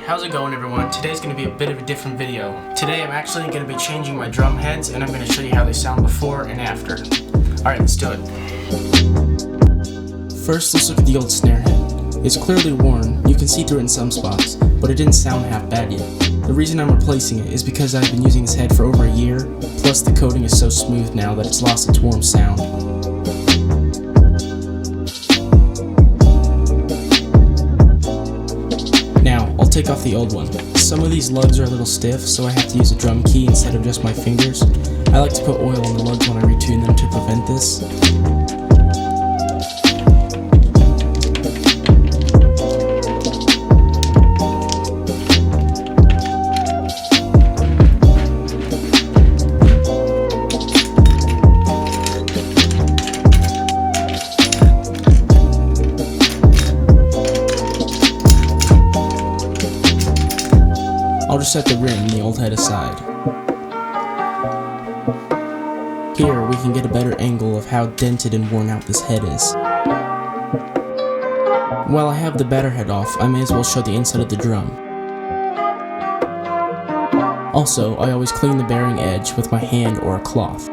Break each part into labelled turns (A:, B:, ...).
A: how's it going everyone? Today's going to be a bit of a different video. Today I'm actually going to be changing my drum heads and I'm going to show you how they sound before and after. Alright, let's do it. First, let's look at the old snare head. It's clearly worn, you can see through it in some spots, but it didn't sound half bad yet. The reason I'm replacing it is because I've been using this head for over a year, plus the coating is so smooth now that it's lost its warm sound. Now, I'll take off the old one. Some of these lugs are a little stiff, so I have to use a drum key instead of just my fingers. I like to put oil on the lugs when I retune them to prevent this. I'll just set the rim and the old head aside. Here we can get a better angle of how dented and worn out this head is. While I have the batter head off, I may as well show the inside of the drum. Also, I always clean the bearing edge with my hand or a cloth.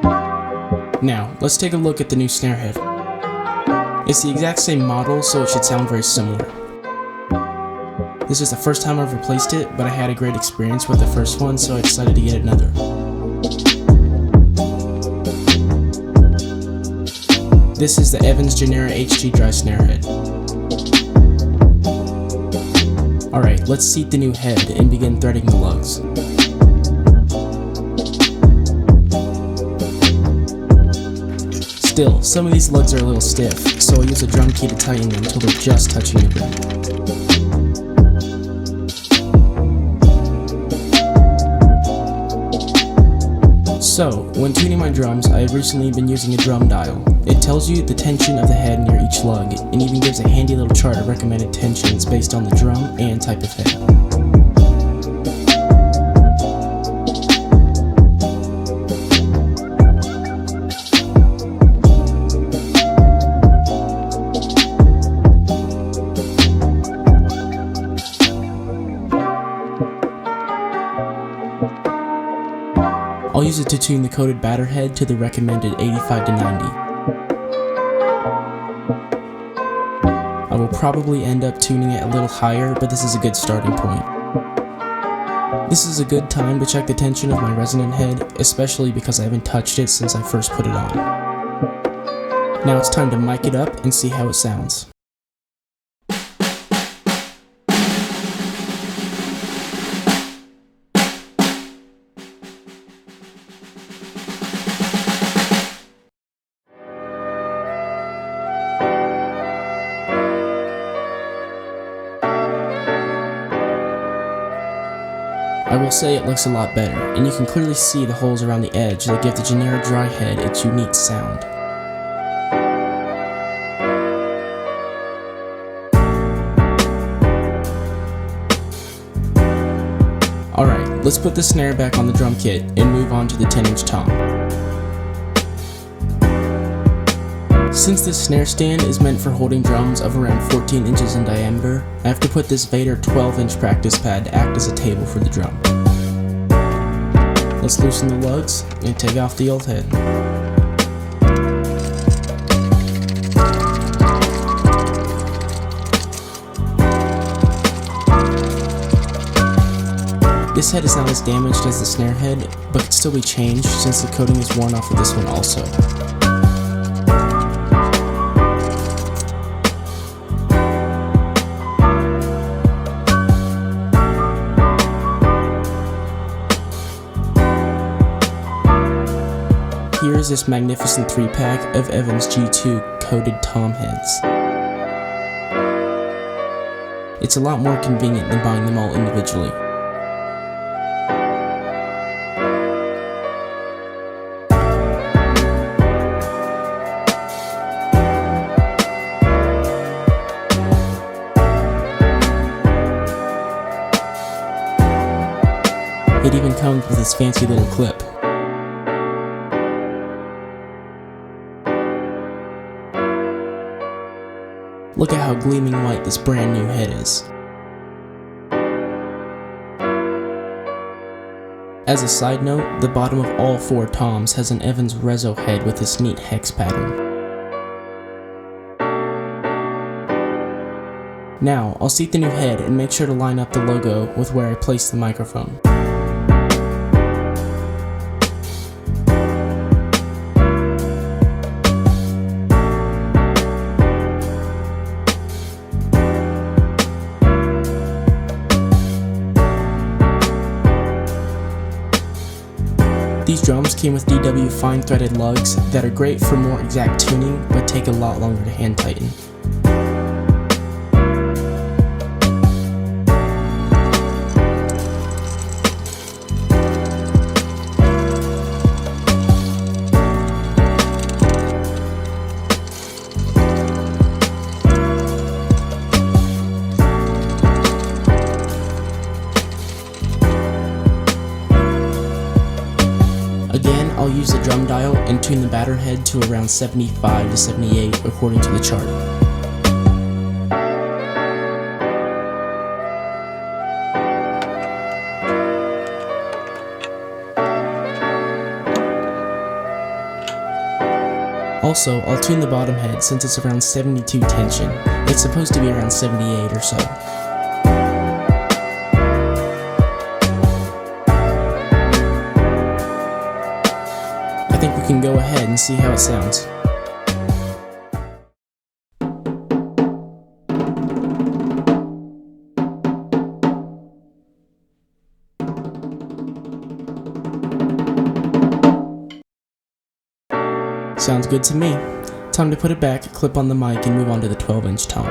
A: Now, let's take a look at the new snare head. It's the exact same model, so it should sound very similar. This is the first time I've replaced it, but I had a great experience with the first one, so I decided to get another. This is the Evans Genera HG dry snare head. Alright, let's seat the new head and begin threading the lugs. Still, some of these lugs are a little stiff, so I'll use a drum key to tighten them until they're just touching the rim. So, when tuning my drums, I have recently been using a drum dial. It tells you the tension of the head near each lug, and even gives a handy little chart of recommended tensions based on the drum and type of head. I'll use it to tune the coated batter head to the recommended 85 to 90. I will probably end up tuning it a little higher, but this is a good starting point. This is a good time to check the tension of my Resonant head, especially because I haven't touched it since I first put it on. Now it's time to mic it up and see how it sounds. I will say it looks a lot better, and you can clearly see the holes around the edge that give the Genera dry head its unique sound. Alright, let's put the snare back on the drum kit and move on to the 10-inch tom. Since this snare stand is meant for holding drums of around 14 inches in diameter, I have to put this Vader 12-inch practice pad to act as a table for the drum. Let's loosen the lugs and take off the old head. This head is not as damaged as the snare head, but could still be changed since the coating is worn off of this one also. Here is this magnificent 3-pack of Evans G2 coated tom heads. It's a lot more convenient than buying them all individually. It even comes with this fancy little clip. Look at how gleaming white this brand new head is. As a side note, the bottom of all 4 toms has an Evans Reso head with this neat hex pattern. Now, I'll seat the new head and make sure to line up the logo with where I place the microphone. These drums came with DW fine threaded lugs that are great for more exact tuning, but take a lot longer to hand tighten. Again, I'll use the drum dial and tune the batter head to around 75 to 78 according to the chart. Also, I'll tune the bottom head since it's around 72 tension. It's supposed to be around 78 or so. I think we can go ahead and see how it sounds. Sounds good to me. Time to put it back, clip on the mic, and move on to the 12-inch tom.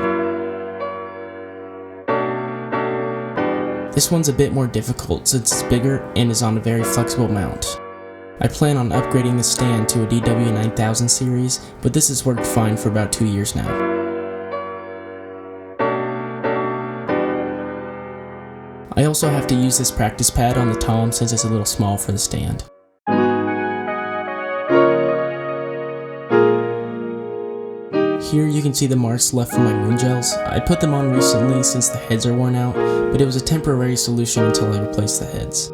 A: This one's a bit more difficult since it's bigger and is on a very flexible mount. I plan on upgrading the stand to a DW9000 series, but this has worked fine for about 2 years now. I also have to use this practice pad on the tom since it's a little small for the stand. Here you can see the marks left from my moon gels. I put them on recently since the heads are worn out, but it was a temporary solution until I replaced the heads.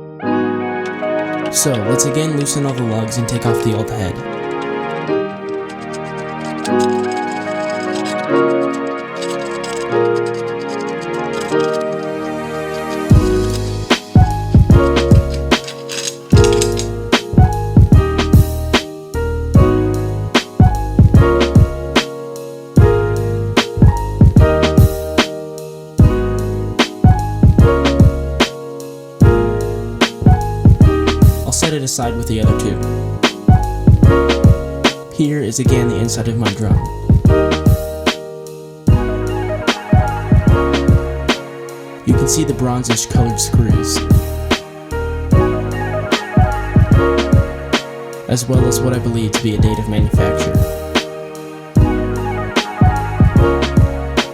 A: So, let's again loosen all the lugs and take off the old head. Set it aside with the other 2. Here is again the inside of my drum. You can see the bronzish colored screws, as well as what I believe to be a date of manufacture.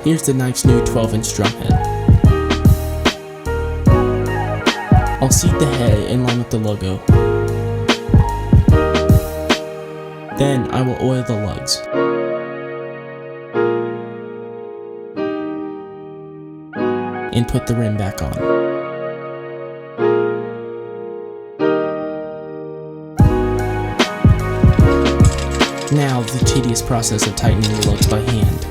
A: Here's the nice new 12-inch drum head. I'll seat the head in line with the logo. Then I will oil the lugs. And put the rim back on. Now the tedious process of tightening the lugs by hand.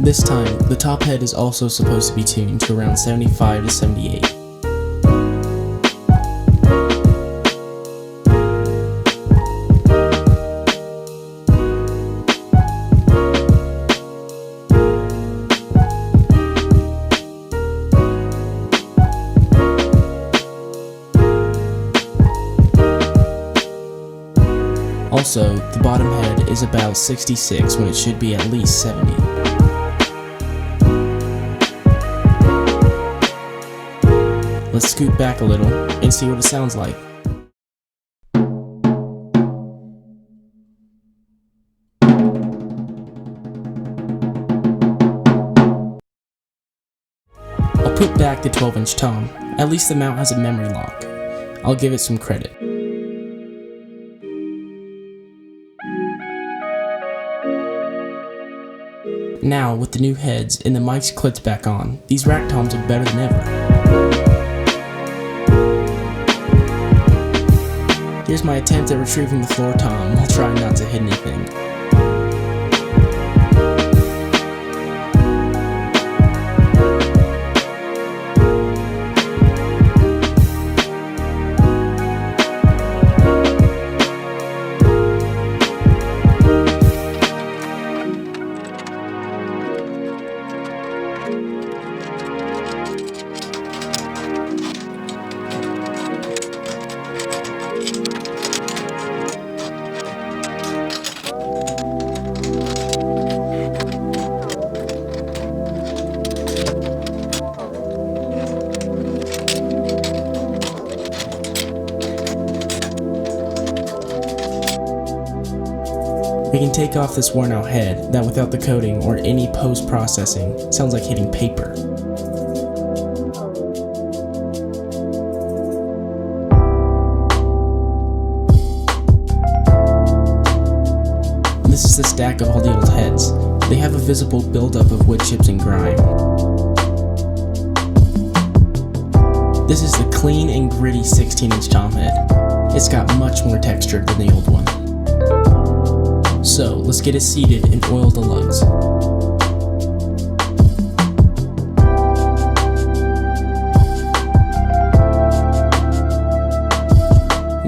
A: This time, the top head is also supposed to be tuned to around 75 to 78. Also, the bottom head is about 66 when it should be at least 70. Let's scoot back a little and see what it sounds like. I'll put back the 12-inch tom. At least the mount has a memory lock. I'll give it some credit. Now, with the new heads and the mic's clipped back on, these rack toms are better than ever. Here's my attempt at retrieving the floor tom while trying not to hit anything. We can take off this worn out head that without the coating or any post-processing sounds like hitting paper. This is the stack of all the old heads. They have a visible buildup of wood chips and grime. This is the clean and gritty 16-inch tom head. It's got much more texture than the old one. So, let's get it seated and oil the lugs.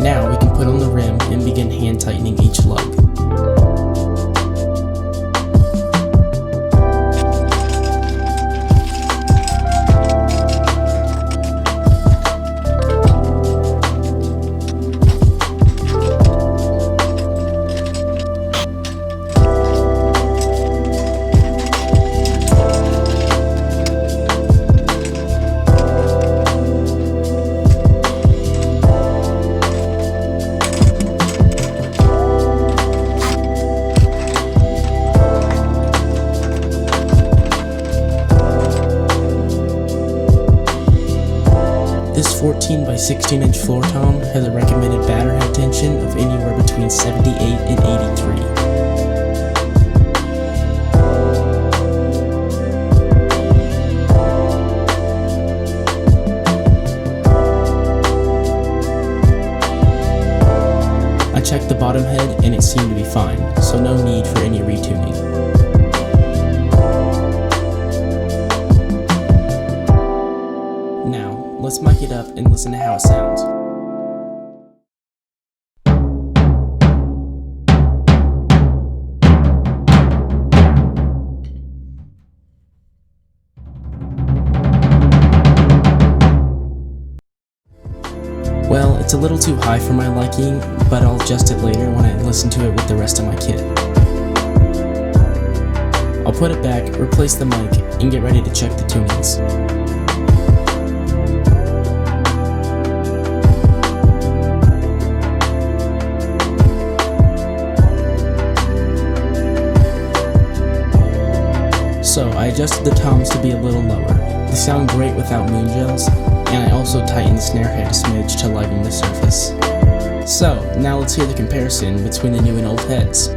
A: Now we can put on the rim and begin hand tightening each lug. This 14 by 16-inch floor tom has a recommended batter head tension of anywhere between 78 and 83. I checked the bottom head and it seemed to be fine, so no need for any retuning. Now, let's mic it up and listen to how it sounds. Well, it's a little too high for my liking, but I'll adjust it later when I listen to it with the rest of my kit. I'll put it back, replace the mic, and get ready to check the tunings. So I adjusted the toms to be a little lower. They sound great without moon gels, and I also tightened the snare head a smidge to liven the surface. So now let's hear the comparison between the new and old heads.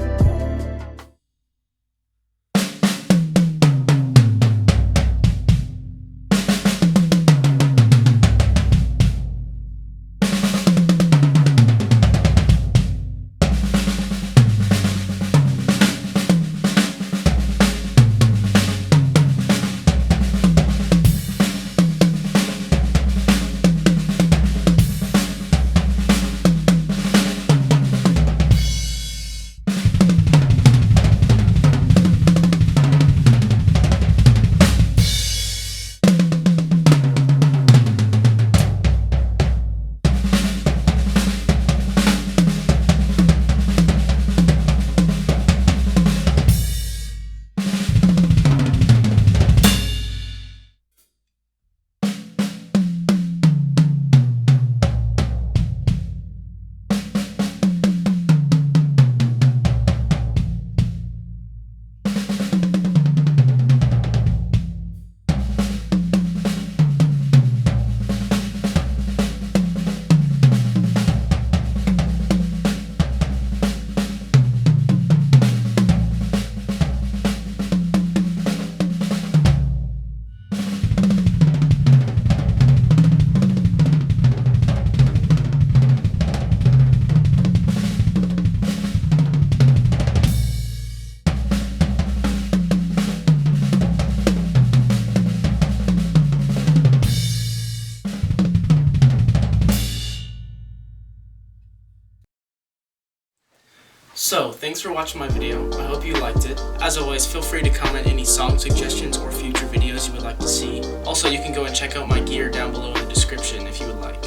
A: So, thanks for watching my video. I hope you liked it. As always, feel free to comment any song suggestions or future videos you would like to see. Also, you can go and check out my gear down below in the description if you would like.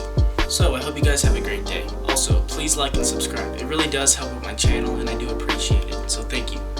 A: So, I hope you guys have a great day. Also, please like and subscribe. It really does help with my channel and I do appreciate it. So, thank you.